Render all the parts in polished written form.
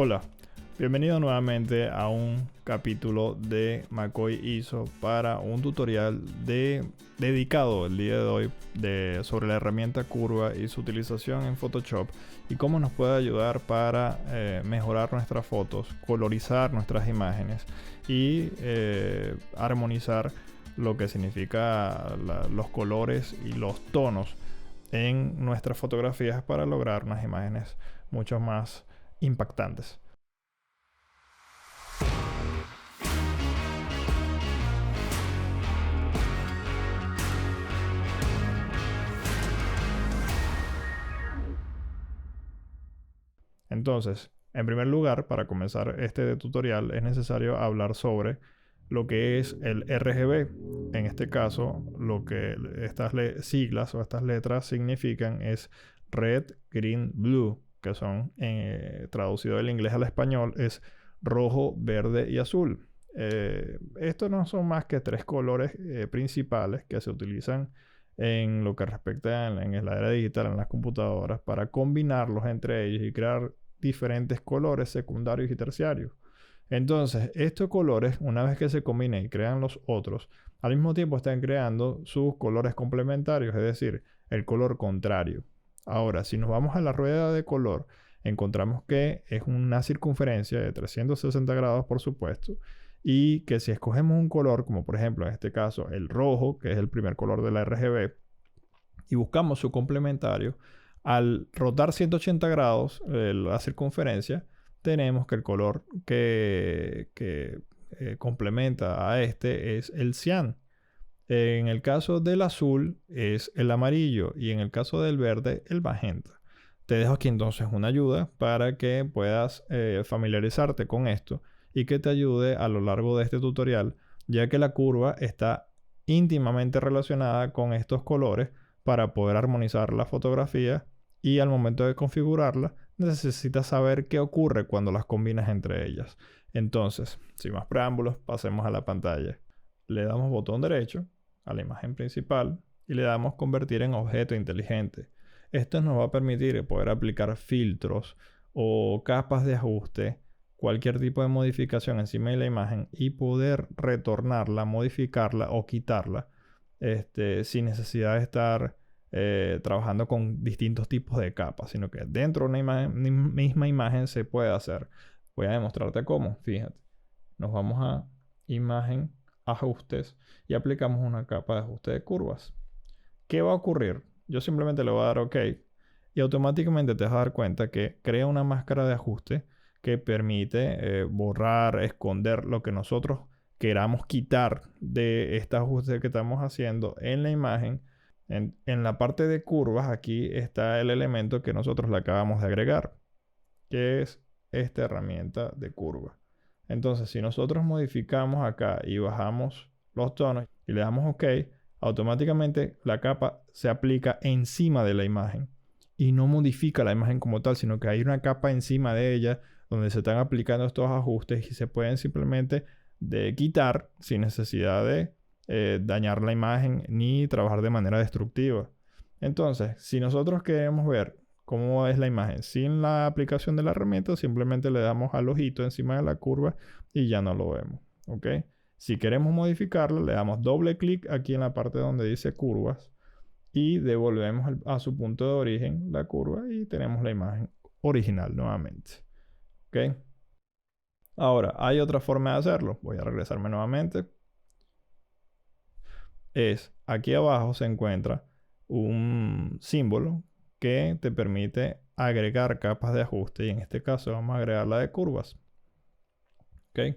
Hola, bienvenido nuevamente a un capítulo de McCoy ISO para un tutorial dedicado el día de hoy sobre la herramienta curva y su utilización en Photoshop y cómo nos puede ayudar para mejorar nuestras fotos, colorizar nuestras imágenes y armonizar lo que significa los colores y los tonos en nuestras fotografías para lograr unas imágenes mucho más impactantes. Entonces, en primer lugar, para comenzar este tutorial es necesario hablar sobre lo que es el RGB. En este caso, lo que estas siglas o estas letras significan es Red, Green, Blue, que son traducido del inglés al español es rojo, verde y azul. Estos no son más que tres colores principales que se utilizan en lo que respecta en la era digital, en las computadoras, para combinarlos entre ellos y crear diferentes colores secundarios y terciarios. Entonces, estos colores, una vez que se combinen y crean los otros, al mismo tiempo están creando sus colores complementarios, es decir, el color contrario. Ahora, si nos vamos a la rueda de color, encontramos que es una circunferencia de 360 grados, por supuesto, y que si escogemos un color, como por ejemplo en este caso el rojo, que es el primer color de la RGB, y buscamos su complementario, al rotar 180 grados la circunferencia, tenemos que el color que complementa a este es el cian. En el caso del azul es el amarillo y en el caso del verde el magenta. Te dejo aquí entonces una ayuda para que puedas familiarizarte con esto y que te ayude a lo largo de este tutorial, ya que la curva está íntimamente relacionada con estos colores para poder armonizar la fotografía y al momento de configurarla necesitas saber qué ocurre cuando las combinas entre ellas. Entonces, sin más preámbulos, pasemos a la pantalla. Le damos botón derecho a la imagen principal y le damos convertir en objeto inteligente. Esto nos va a permitir poder aplicar filtros o capas de ajuste, cualquier tipo de modificación encima de la imagen y poder retornarla, modificarla o quitarla sin necesidad de estar trabajando con distintos tipos de capas, sino que dentro de una misma imagen se puede hacer. Voy a demostrarte cómo. Fíjate, nos vamos a imagen, ajustes y aplicamos una capa de ajuste de curvas. ¿Qué va a ocurrir? Yo simplemente le voy a dar OK y automáticamente te vas a dar cuenta que crea una máscara de ajuste que permite borrar, esconder lo que nosotros queramos quitar de este ajuste que estamos haciendo en la imagen. En la parte de curvas, aquí está el elemento que nosotros le acabamos de agregar, que es esta herramienta de curva. Entonces, si nosotros modificamos acá y bajamos los tonos y le damos OK, automáticamente la capa se aplica encima de la imagen y no modifica la imagen como tal, sino que hay una capa encima de ella donde se están aplicando estos ajustes y se pueden simplemente quitar sin necesidad de dañar la imagen ni trabajar de manera destructiva. Entonces, si nosotros queremos ver cómo es la imagen sin la aplicación de la herramienta, simplemente le damos al ojito encima de la curva y ya no lo vemos. ¿Ok? Si queremos modificarlo, le damos doble clic aquí en la parte donde dice curvas y devolvemos a su punto de origen la curva y tenemos la imagen original nuevamente. ¿Ok? Ahora, hay otra forma de hacerlo. Voy a regresarme nuevamente. Aquí abajo se encuentra un símbolo que te permite agregar capas de ajuste y en este caso vamos a agregar la de curvas. ¿Ok?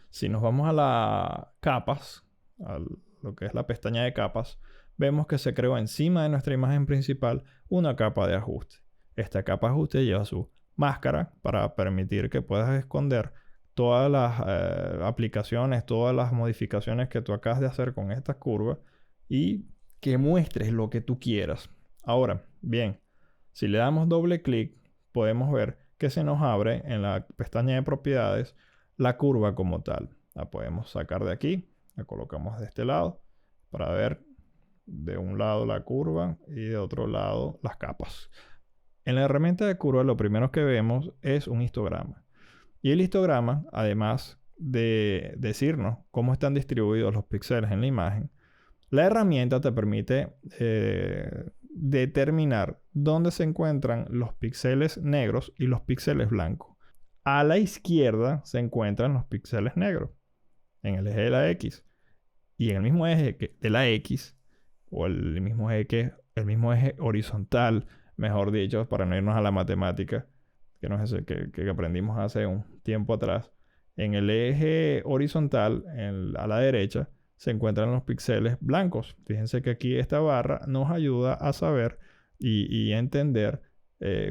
Si nos vamos a las capas, a lo que es la pestaña de capas, vemos que se creó encima de nuestra imagen principal una capa de ajuste. Esta capa de ajuste lleva su máscara para permitir que puedas esconder todas las aplicaciones, todas las modificaciones que tú acabas de hacer con esta curva y que muestres lo que tú quieras. Ahora, bien, si le damos doble clic, podemos ver que se nos abre en la pestaña de propiedades la curva como tal. La podemos sacar de aquí, la colocamos de este lado para ver de un lado la curva y de otro lado las capas. En la herramienta de curva lo primero que vemos es un histograma. Y el histograma, además de decirnos cómo están distribuidos los píxeles en la imagen, la herramienta te permite determinar dónde se encuentran los píxeles negros y los píxeles blancos. A la izquierda se encuentran los píxeles negros en el eje de la X. Y en el mismo eje de la X, o el mismo eje horizontal, mejor dicho, para no irnos a la matemática, que no es ese que aprendimos hace un tiempo atrás, en el eje horizontal, a la derecha, se encuentran los píxeles blancos. Fíjense que aquí esta barra nos ayuda a saber y a entender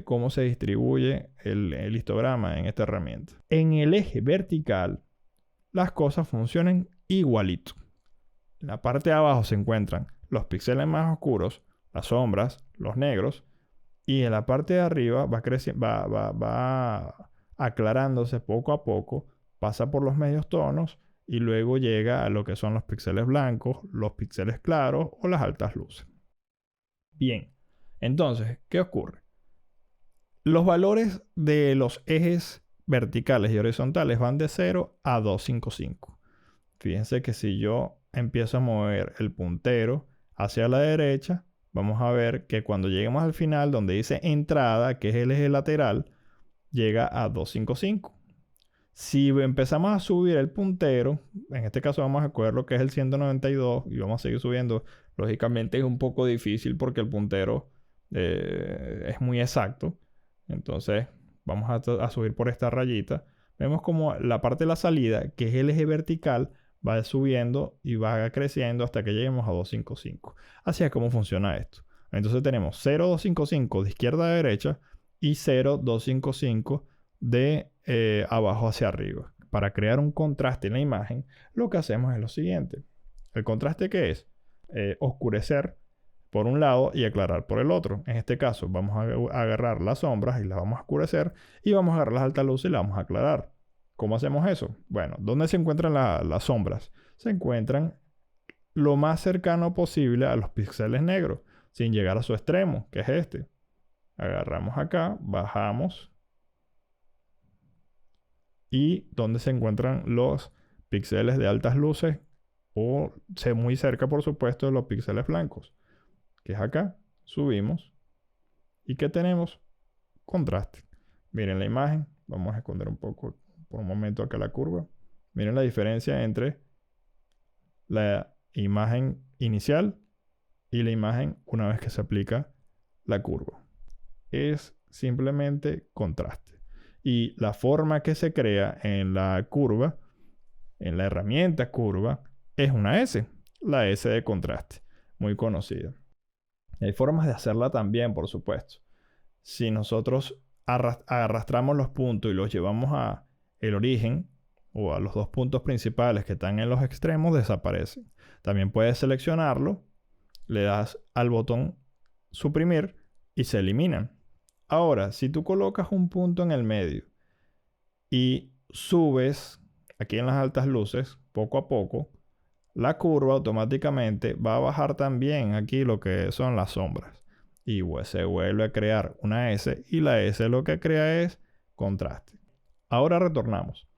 cómo se distribuye el histograma en esta herramienta. En el eje vertical, las cosas funcionan igualito. En la parte de abajo se encuentran los píxeles más oscuros, las sombras, los negros, y en la parte de arriba va aclarándose poco a poco, pasa por los medios tonos y luego llega a lo que son los píxeles blancos, los píxeles claros o las altas luces. Bien, entonces, ¿qué ocurre? Los valores de los ejes verticales y horizontales van de 0 a 255. Fíjense que si yo empiezo a mover el puntero hacia la derecha, vamos a ver que cuando lleguemos al final, donde dice entrada, que es el eje lateral, llega a 255. Si empezamos a subir el puntero, en este caso vamos a coger lo que es el 192 y vamos a seguir subiendo. Lógicamente es un poco difícil porque el puntero es muy exacto. Entonces vamos a subir por esta rayita. Vemos como la parte de la salida, que es el eje vertical, va subiendo y va creciendo hasta que lleguemos a 255. Así es como funciona esto. Entonces tenemos 0,255 de izquierda a derecha y 0,255 de abajo hacia arriba. Para crear un contraste en la imagen, lo que hacemos es lo siguiente. ¿El contraste qué es? Oscurecer por un lado y aclarar por el otro. En este caso vamos a agarrar las sombras y las vamos a oscurecer y vamos a agarrar las altas luces y las vamos a aclarar. ¿Cómo hacemos eso? Bueno, ¿dónde se encuentran las sombras? Se encuentran lo más cercano posible a los píxeles negros, sin llegar a su extremo, que es este. Agarramos acá, bajamos. Y ¿dónde se encuentran los píxeles de altas luces? O muy cerca, por supuesto, de los píxeles blancos, que es acá. Subimos. ¿Y qué tenemos? Contraste. Miren la imagen. Vamos a esconder un poco por un momento acá la curva. Miren la diferencia entre la imagen inicial y la imagen una vez que se aplica la curva. Es simplemente contraste. Y la forma que se crea en la curva, en la herramienta curva, es una S. La S de contraste, muy conocida. Hay formas de hacerla también, por supuesto. Si nosotros arrastramos los puntos y los llevamos a el origen o a los dos puntos principales que están en los extremos, desaparecen. También puedes seleccionarlo, le das al botón suprimir y se eliminan. Ahora, si tú colocas un punto en el medio y subes aquí en las altas luces, poco a poco, la curva automáticamente va a bajar también aquí lo que son las sombras. Y se vuelve a crear una S y la S lo que crea es contraste. Ahora retornamos.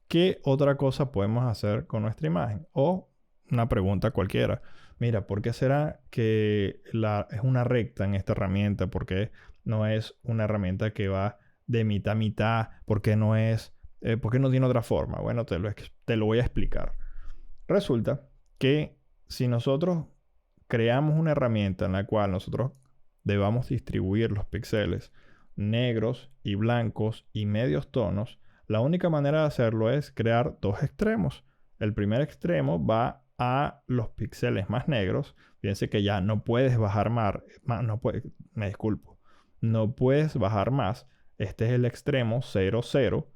¿Qué otra cosa podemos hacer con nuestra imagen? O una pregunta cualquiera. Mira, ¿por qué será que es una recta en esta herramienta? ¿Por qué no es una herramienta que va de mitad a mitad? ¿Por qué no tiene otra forma? Bueno, te lo voy a explicar. Resulta que si nosotros creamos una herramienta en la cual nosotros debamos distribuir los píxeles negros y blancos y medios tonos, la única manera de hacerlo es crear dos extremos. El primer extremo va a los píxeles más negros. Fíjense que ya no puedes bajar más. No puedes bajar más. Este es el extremo 0, 0.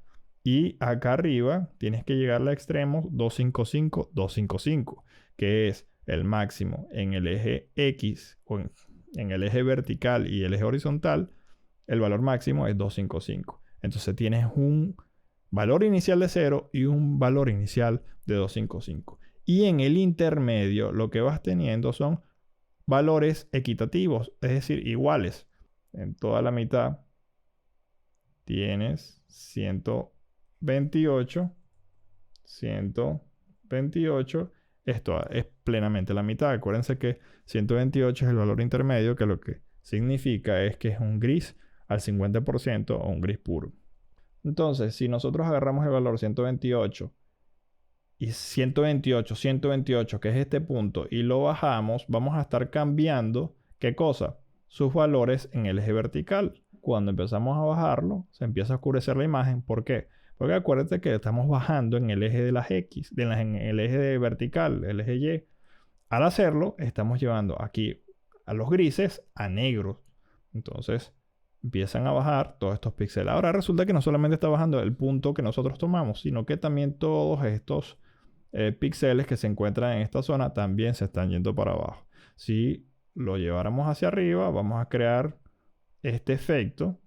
Y acá arriba tienes que llegar al extremo 255, 255, que es el máximo en el eje X o en el eje vertical y el eje horizontal. El valor máximo es 255. Entonces tienes un valor inicial de 0 y un valor inicial de 255. Y en el intermedio lo que vas teniendo son valores equitativos, es decir, iguales. En toda la mitad tienes 128, 128. Esto es plenamente la mitad. Acuérdense que 128 es el valor intermedio, que lo que significa es que es un gris al 50% o un gris puro. Entonces, si nosotros agarramos el valor 128 y 128, 128, que es este punto, y lo bajamos, vamos a estar cambiando, ¿qué cosa? Sus valores en el eje vertical. Cuando empezamos a bajarlo, se empieza a oscurecer la imagen. ¿Por qué? Porque acuérdate que estamos bajando en el eje de las X, en el eje vertical, el eje Y. Al hacerlo, estamos llevando aquí a los grises a negros. Entonces, empiezan a bajar todos estos píxeles. Ahora resulta que no solamente está bajando el punto que nosotros tomamos, sino que también todos estos píxeles que se encuentran en esta zona también se están yendo para abajo. Si lo lleváramos hacia arriba, vamos a crear este efecto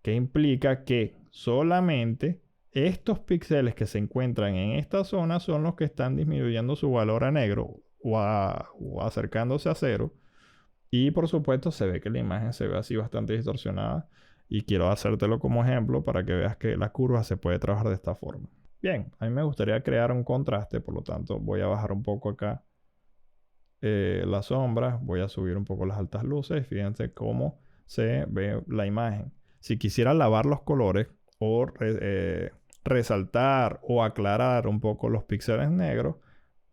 que implica que solamente estos píxeles que se encuentran en esta zona son los que están disminuyendo su valor a negro o acercándose a cero. Y por supuesto se ve que la imagen se ve así bastante distorsionada. Y quiero hacértelo como ejemplo para que veas que la curva se puede trabajar de esta forma. Bien, a mí me gustaría crear un contraste, por lo tanto voy a bajar un poco acá las sombras, voy a subir un poco las altas luces. Fíjense cómo se ve la imagen. Si quisiera lavar los colores o resaltar o aclarar un poco los píxeles negros,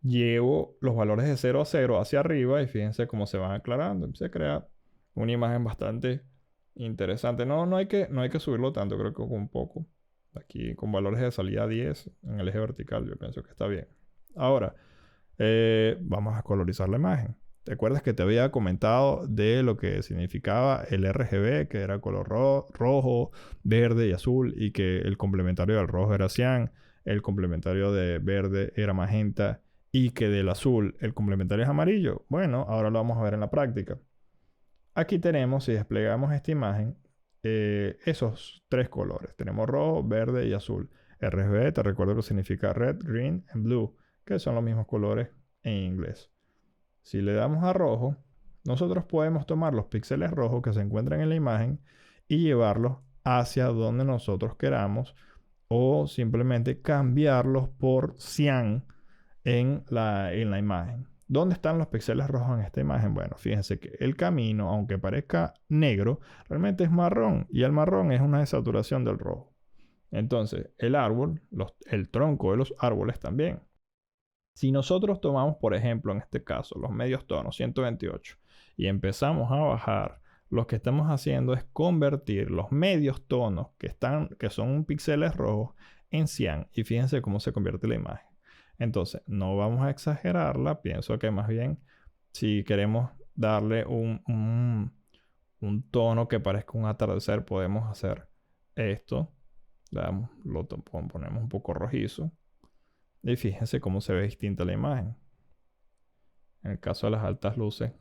llevo los valores de 0 a 0 hacia arriba y fíjense cómo se van aclarando. Se crea una imagen bastante interesante. No hay que subirlo tanto, creo que con un poco. Aquí con valores de salida 10 en el eje vertical, yo pienso que está bien. Ahora, vamos a colorizar la imagen. ¿Te acuerdas que te había comentado de lo que significaba el RGB, que era color rojo, verde y azul, y que el complementario del rojo era cian, el complementario de verde era magenta, y que del azul el complementario es amarillo? Bueno, ahora lo vamos a ver en la práctica. Aquí tenemos, si desplegamos esta imagen, esos tres colores. Tenemos rojo, verde y azul. RGB, te recuerdo que significa red, green and blue, que son los mismos colores en inglés. Si le damos a rojo, nosotros podemos tomar los píxeles rojos que se encuentran en la imagen y llevarlos hacia donde nosotros queramos, o simplemente cambiarlos por cian en la imagen. ¿Dónde están los píxeles rojos en esta imagen? Bueno, fíjense que el camino, aunque parezca negro, realmente es marrón, y el marrón es una desaturación del rojo. Entonces, el árbol, el tronco de los árboles también. Si nosotros tomamos, por ejemplo, en este caso, los medios tonos, 128, y empezamos a bajar, lo que estamos haciendo es convertir los medios tonos que son píxeles rojos en cian. Y fíjense cómo se convierte la imagen. Entonces, no vamos a exagerarla. Pienso que más bien, si queremos darle un tono que parezca un atardecer, podemos hacer esto. Lo ponemos un poco rojizo. Y fíjense cómo se ve distinta la imagen. En el caso de las altas luces,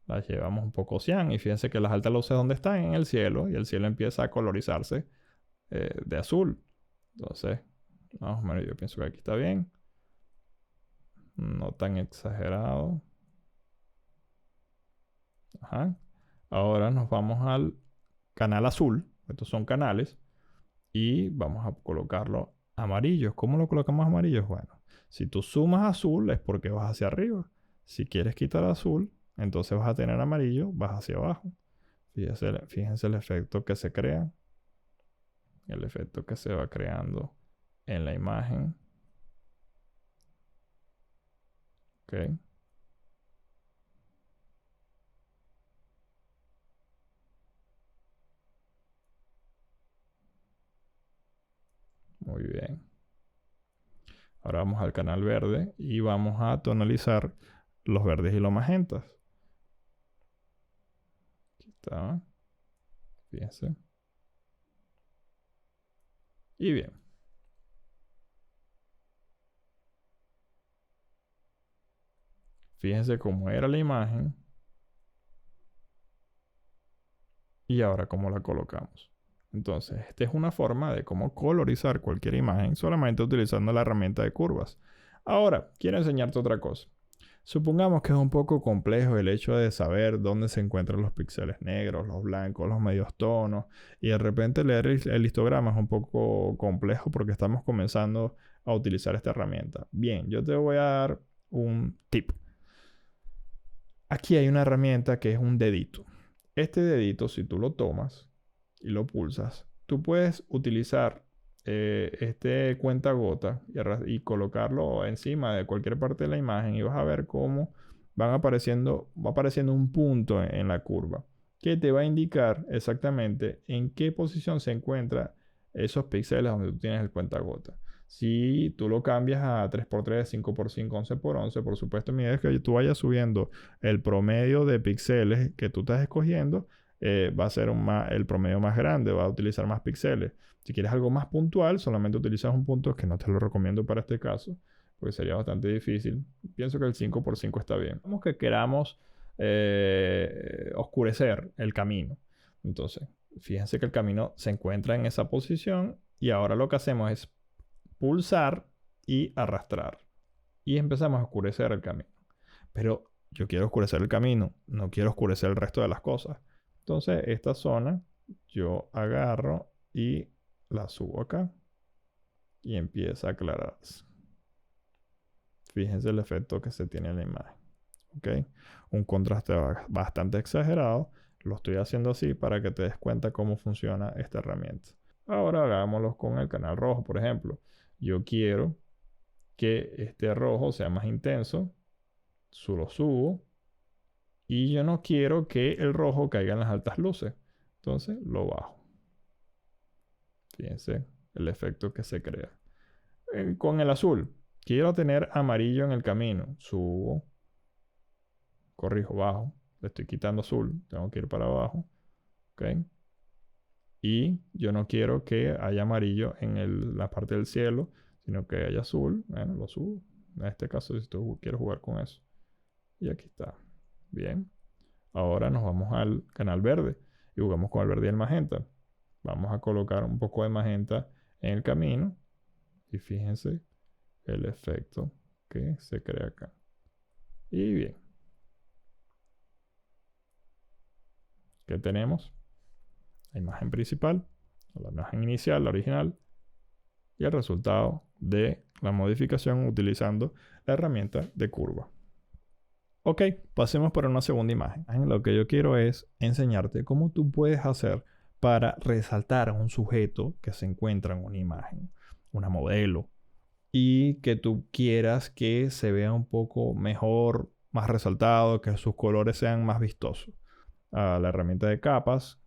las llevamos un poco cian. Y fíjense que las altas luces, ¿dónde están? En el cielo. Y el cielo empieza a colorizarse de azul. Entonces, más o menos yo pienso que aquí está bien. No tan exagerado. Ajá. Ahora nos vamos al canal azul. Estos son canales. Y vamos a colocarlo amarillo. ¿Cómo lo colocamos amarillo? Bueno, si tú sumas azul es porque vas hacia arriba. Si quieres quitar azul, entonces vas a tener amarillo, vas hacia abajo. Fíjense el efecto que se crea. El efecto que se va creando en la imagen. Ok. Muy bien. Ahora vamos al canal verde y vamos a tonalizar los verdes y los magentas. Aquí está. Fíjense. Y bien. Fíjense cómo era la imagen. Y ahora cómo la colocamos. Entonces, esta es una forma de cómo colorizar cualquier imagen solamente utilizando la herramienta de curvas. Ahora, quiero enseñarte otra cosa. Supongamos que es un poco complejo el hecho de saber dónde se encuentran los píxeles negros, los blancos, los medios tonos, y de repente leer el histograma es un poco complejo porque estamos comenzando a utilizar esta herramienta. Bien, yo te voy a dar un tip. Aquí hay una herramienta que es un dedito. Este dedito, si tú lo tomas y lo pulsas, tú puedes utilizar este cuentagota y colocarlo encima de cualquier parte de la imagen y vas a ver cómo va apareciendo un punto en la curva que te va a indicar exactamente en qué posición se encuentran esos píxeles donde tú tienes el cuentagota. Si tú lo cambias a 3x3, 5x5, 11x11, por supuesto, mi idea es que tú vayas subiendo el promedio de píxeles que tú estás escogiendo, va a ser el promedio más grande, va a utilizar más píxeles. Si quieres algo más puntual, solamente utilizas un punto que no te lo recomiendo para este caso, porque sería bastante difícil. Pienso que el 5x5 está bien. Vamos que queramos oscurecer el camino. Entonces, fíjense que el camino se encuentra en esa posición y ahora lo que hacemos es pulsar y arrastrar. Y empezamos a oscurecer el camino. Pero yo quiero oscurecer el camino, no quiero oscurecer el resto de las cosas. Entonces, esta zona yo agarro y la subo acá y empieza a aclararse. Fíjense el efecto que se tiene en la imagen. ¿Ok? Un contraste bastante exagerado. Lo estoy haciendo así para que te des cuenta cómo funciona esta herramienta. Ahora hagámoslo con el canal rojo, por ejemplo. Yo quiero que este rojo sea más intenso. Lo subo. Y yo no quiero que el rojo caiga en las altas luces. Entonces lo bajo. Fíjense el efecto que se crea. Con el azul, quiero tener amarillo en el camino. Subo. Corrijo, bajo. Le estoy quitando azul. Tengo que ir para abajo. ¿Ok? Y yo no quiero que haya amarillo en la parte del cielo, sino que haya azul. Bueno, lo subo. En este caso, si tú quieres jugar con eso. Y aquí está. Bien. Ahora nos vamos al canal verde y jugamos con el verde y el magenta. Vamos a colocar un poco de magenta en el camino y fíjense el efecto que se crea acá. Y bien. ¿Qué tenemos? La imagen principal, la imagen inicial, la original, y el resultado de la modificación utilizando la herramienta de curva. Ok, pasemos por una segunda imagen. Lo que yo quiero es enseñarte cómo tú puedes hacer para resaltar a un sujeto que se encuentra en una imagen, una modelo, y que tú quieras que se vea un poco mejor, más resaltado, que sus colores sean más vistosos. A la herramienta de capas,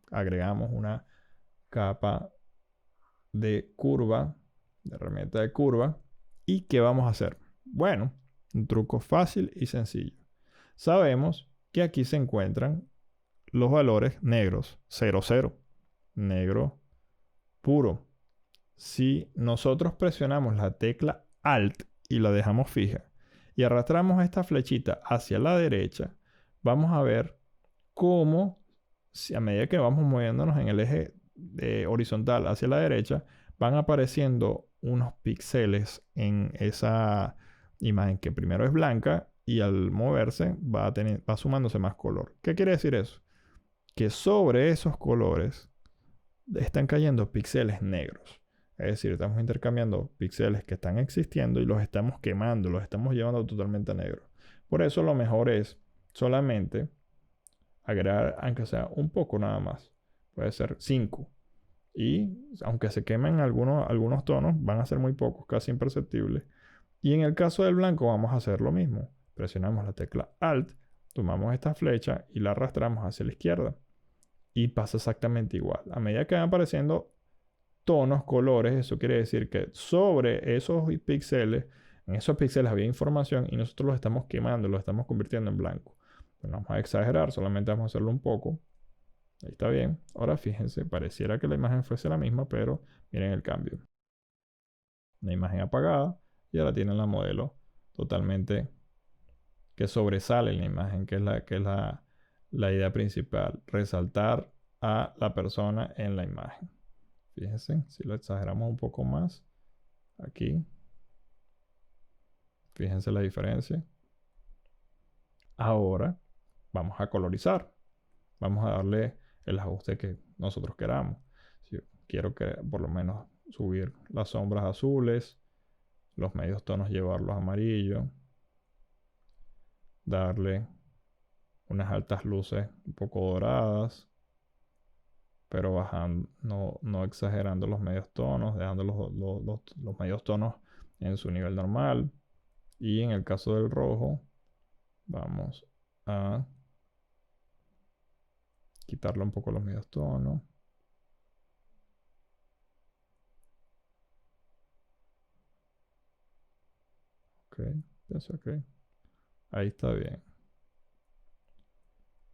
agregamos una capa de curva, de herramienta de curva. ¿Y qué vamos a hacer? Bueno, un truco fácil y sencillo. Sabemos que aquí se encuentran los valores negros, 0, 0, negro puro. Si nosotros presionamos la tecla Alt y la dejamos fija y arrastramos esta flechita hacia la derecha, vamos a ver cómo, si a medida que vamos moviéndonos en el eje horizontal hacia la derecha, van apareciendo unos píxeles en esa imagen que primero es blanca y al moverse va sumándose más color. ¿Qué quiere decir eso? Que sobre esos colores están cayendo píxeles negros. Es decir, estamos intercambiando píxeles que están existiendo y los estamos quemando, los estamos llevando totalmente a negro. Por eso lo mejor es solamente agregar, aunque sea un poco nada más. Puede ser 5. Y aunque se quemen algunos tonos, van a ser muy pocos, casi imperceptibles. Y en el caso del blanco vamos a hacer lo mismo. Presionamos la tecla Alt, tomamos esta flecha y la arrastramos hacia la izquierda. Y pasa exactamente igual. A medida que van apareciendo tonos, colores, eso quiere decir que sobre esos píxeles, en esos píxeles había información y nosotros los estamos quemando, los estamos convirtiendo en blanco. No vamos a exagerar, solamente vamos a hacerlo un poco. Ahí está bien. Ahora fíjense, pareciera que la imagen fuese la misma, pero miren el cambio. Una imagen apagada y ahora tienen la modelo totalmente que sobresale en la imagen, que es la idea principal, resaltar a la persona en la imagen. Fíjense, si lo exageramos un poco más, aquí Fíjense la diferencia. Ahora vamos a colorizar. Vamos a darle el ajuste que nosotros queramos. Si yo quiero que por lo menos subir las sombras azules, los medios tonos llevarlos a amarillo, darle unas altas luces un poco doradas, pero bajando, no exagerando los medios tonos, dejando los medios tonos en su nivel normal. Y en el caso del rojo, vamos a quitarle un poco los medios tonos. Ok, pienso que ahí está bien.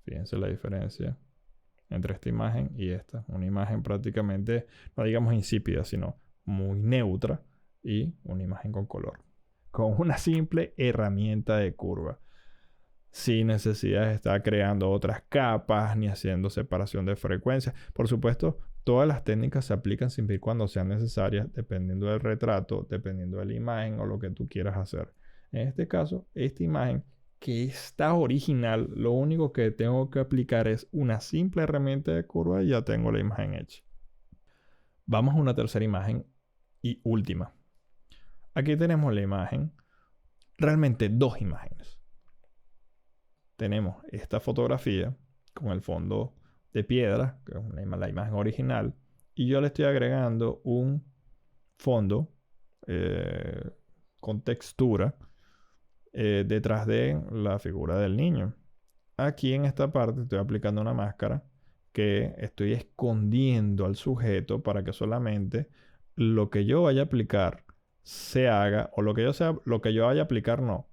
Fíjense la diferencia entre esta imagen y esta. Una imagen prácticamente, no digamos insípida, sino muy neutra, y una imagen con color. Con una simple herramienta de curva. Sin necesidad de estar creando otras capas ni haciendo separación de frecuencias. Por supuesto, todas las técnicas se aplican siempre y cuando sean necesarias, dependiendo del retrato, dependiendo de la imagen o lo que tú quieras hacer. En este caso, esta imagen que está original, lo único que tengo que aplicar es una simple herramienta de curva y ya tengo la imagen hecha. Vamos a una tercera imagen y última. Aquí tenemos la imagen, realmente dos imágenes. Tenemos esta fotografía con el fondo de piedra, que es la imagen original, y yo le estoy agregando un fondo con textura detrás de la figura del niño. Aquí en esta parte estoy aplicando una máscara que estoy escondiendo al sujeto para que solamente lo que yo vaya a aplicar se haga, o lo que yo vaya a aplicar no.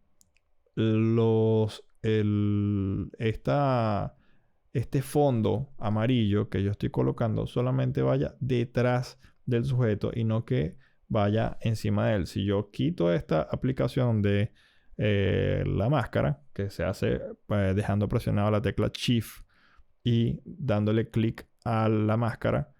Este fondo amarillo que yo estoy colocando solamente vaya detrás del sujeto y no que vaya encima de él. Si yo quito esta aplicación de la máscara, que se hace dejando presionada la tecla Shift y dándole clic a la máscara,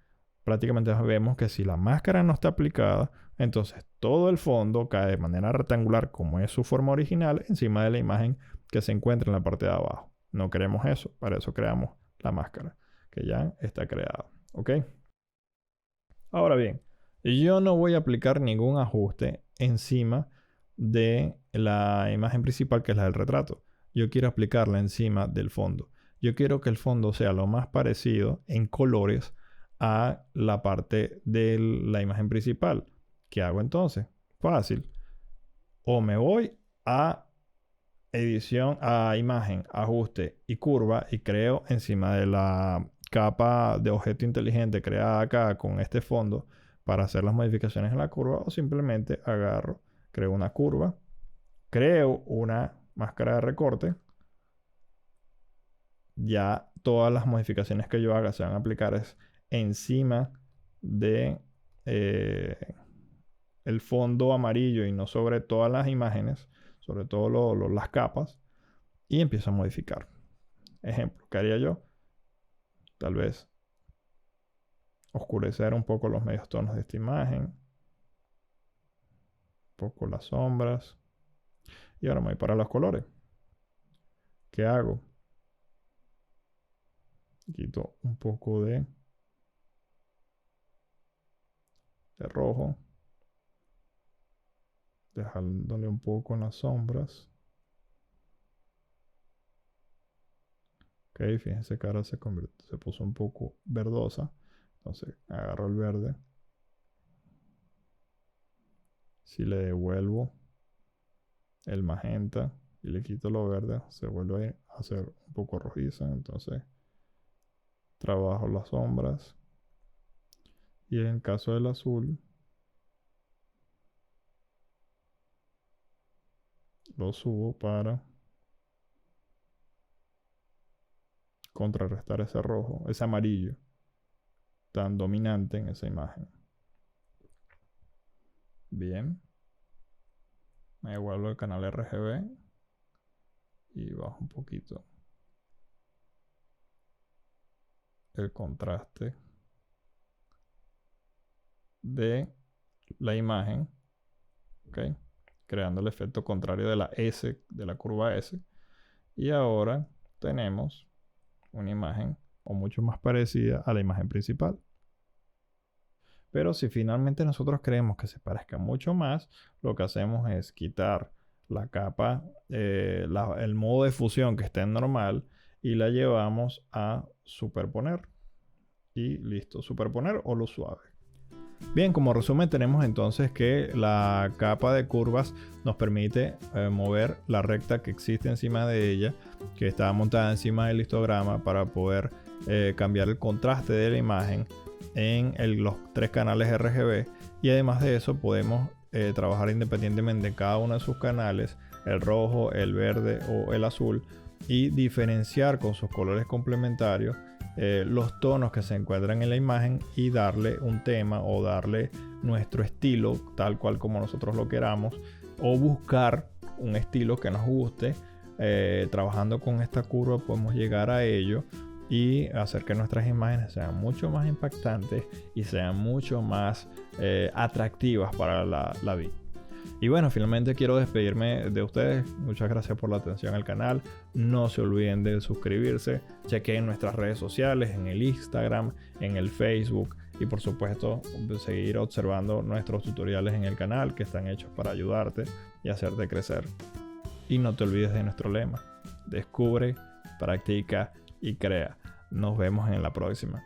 prácticamente vemos que si la máscara no está aplicada, entonces todo el fondo cae de manera rectangular, como es su forma original, encima de la imagen que se encuentra en la parte de abajo. No queremos eso, para eso creamos la máscara, que ya está creada. ¿Ok? Ahora bien, yo no voy a aplicar ningún ajuste encima de la imagen principal, que es la del retrato. Yo quiero aplicarla encima del fondo. Yo quiero que el fondo sea lo más parecido en colores a la parte de la imagen principal. ¿Qué hago entonces? Fácil. O me voy a edición, a imagen, ajuste y curva, y creo encima de la capa de objeto inteligente creada acá con este fondo para hacer las modificaciones en la curva, o simplemente agarro, creo una curva, creo una máscara de recorte. Ya todas las modificaciones que yo haga se van a aplicar encima de el fondo amarillo y no sobre todas las imágenes, sobre todo las capas, y empiezo a modificar. Ejemplo, ¿qué haría yo? Tal vez oscurecer un poco los medios tonos de esta imagen, un poco las sombras, y ahora me voy para los colores. ¿Qué hago? Quito un poco de rojo, dejándole un poco en las sombras. Ok, fíjense que ahora se puso un poco verdosa. Entonces agarro el verde. Si le devuelvo el magenta y le quito lo verde, se vuelve a hacer un poco rojiza. Entonces trabajo las sombras. Y en el caso del azul, lo subo para contrarrestar ese rojo, ese amarillo tan dominante en esa imagen. Bien. Me devuelvo el canal RGB y bajo un poquito el contraste de la imagen. ¿Ok? creando el efecto contrario de la S, de la curva S. Y ahora tenemos una imagen o mucho más parecida a la imagen principal. Pero si finalmente nosotros queremos que se parezca mucho más, lo que hacemos es quitar la capa, el modo de fusión que está en normal y la llevamos a superponer. Y listo, superponer o luz suave. Bien, como resumen tenemos entonces que la capa de curvas nos permite mover la recta que existe encima de ella, que está montada encima del histograma, para poder cambiar el contraste de la imagen en los 3 canales RGB, y además de eso podemos trabajar independientemente en cada uno de sus canales, el rojo, el verde o el azul, y diferenciar con sus colores complementarios los tonos que se encuentran en la imagen y darle un tema o darle nuestro estilo tal cual como nosotros lo queramos, o buscar un estilo que nos guste. Trabajando con esta curva podemos llegar a ello y hacer que nuestras imágenes sean mucho más impactantes y sean mucho más atractivas para la vista. Y bueno, finalmente quiero despedirme de ustedes. Muchas gracias por la atención al canal. No se olviden de suscribirse. Chequen nuestras redes sociales, en el Instagram, en el Facebook, y por supuesto seguir observando nuestros tutoriales en el canal, que están hechos para ayudarte y hacerte crecer. Y no te olvides de nuestro lema: descubre, practica y crea. Nos vemos en la próxima.